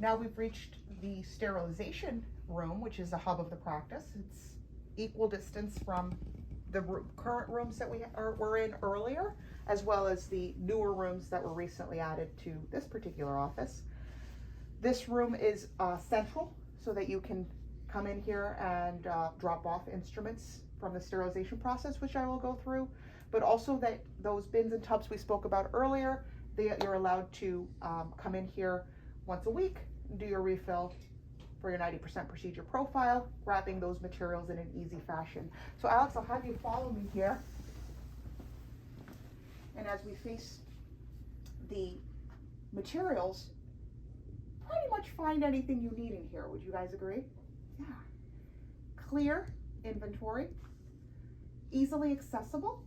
Now we've reached the sterilization room, which is the hub of the practice. It's equal distance from the current rooms that were in earlier, as well as the newer rooms that were recently added to this particular office. This room is central, so that you can come in here and drop off instruments from the sterilization process, which I will go through, but also that those bins and tubs we spoke about earlier, you're allowed to come in here once a week and do your refill for your 90% procedure profile, grabbing those materials in an easy fashion. So Alex, I'll have you follow me here. And as we face the materials, pretty much find anything you need in here. Would you guys agree? Yeah. Clear inventory, easily accessible,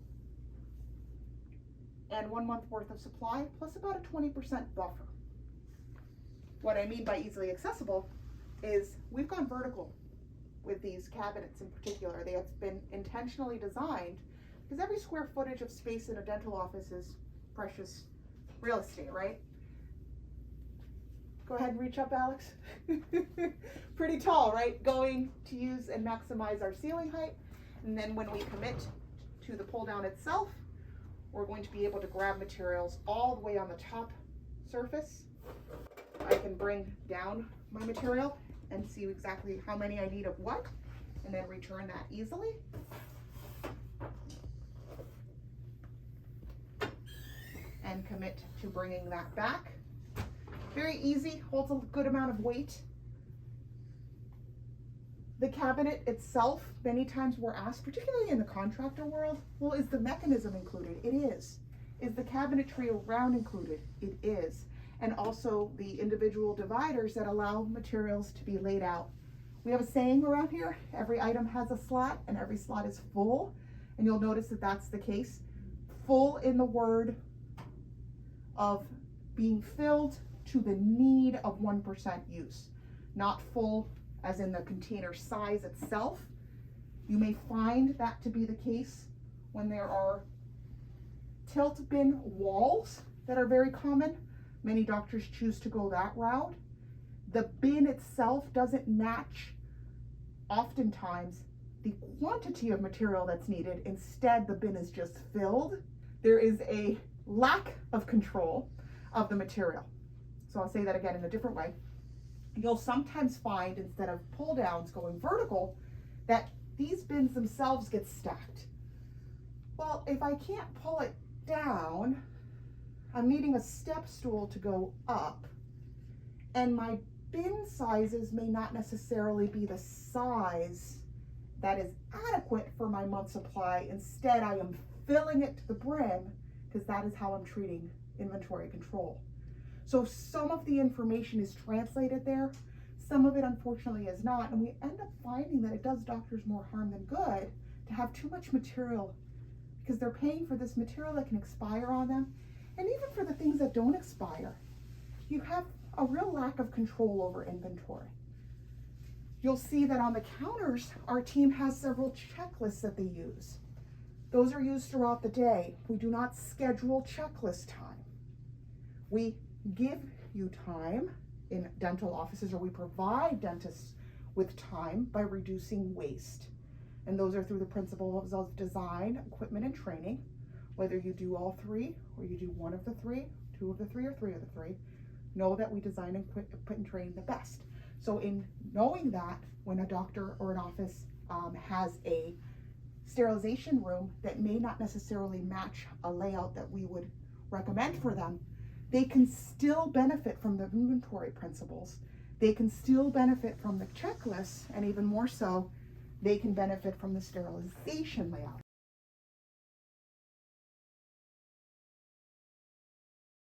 and 1 month worth of supply, plus about a 20% buffer. What I mean by easily accessible is we've gone vertical with these cabinets in particular. They have been intentionally designed because every square footage of space in a dental office is precious real estate, right? Go ahead and reach up, Alex. Pretty tall, right? Going to use and maximize our ceiling height. And then when we commit to the pull down itself, we're going to be able to grab materials all the way on the top surface. I can bring down my material and see exactly how many I need of what, and then return that easily. And commit to bringing that back. Very easy, holds a good amount of weight. The cabinet itself, many times we're asked, particularly in the contractor world, well, is the mechanism included? It is. Is the cabinetry around included? It is. And also the individual dividers that allow materials to be laid out. We have a saying around here, every item has a slot and every slot is full. And you'll notice that that's the case. Full in the word of being filled to the need of 1% use, not full as in the container size itself. You may find that to be the case when there are tilt bin walls that are very common. Many doctors choose to go that route. The bin itself doesn't match oftentimes the quantity of material that's needed. Instead, the bin is just filled. There is a lack of control of the material. So I'll say that again in a different way. You'll sometimes find, instead of pull downs going vertical, that these bins themselves get stacked. Well, if I can't pull it down, I'm needing a step stool to go up, and my bin sizes may not necessarily be the size that is adequate for my month supply. Instead, I am filling it to the brim because that is how I'm treating inventory control. So some of the information is translated there, some of it unfortunately is not, and we end up finding that it does doctors more harm than good to have too much material, because they're paying for this material that can expire on them. And even for the things that don't expire, you have a real lack of control over inventory. You'll see that on the counters, our team has several checklists that they use. Those are used throughout the day. We do not schedule checklist time. We give you time in dental offices, or we provide dentists with time by reducing waste. And those are through the principles of design, equipment, and training. Whether you do all three, or you do one of the three, two of the three, or three of the three, know that we design and equip and train the best. So in knowing that, when a doctor or an office has a sterilization room that may not necessarily match a layout that we would recommend for them, they can still benefit from the inventory principles. They can still benefit from the checklists, and even more so, they can benefit from the sterilization layout.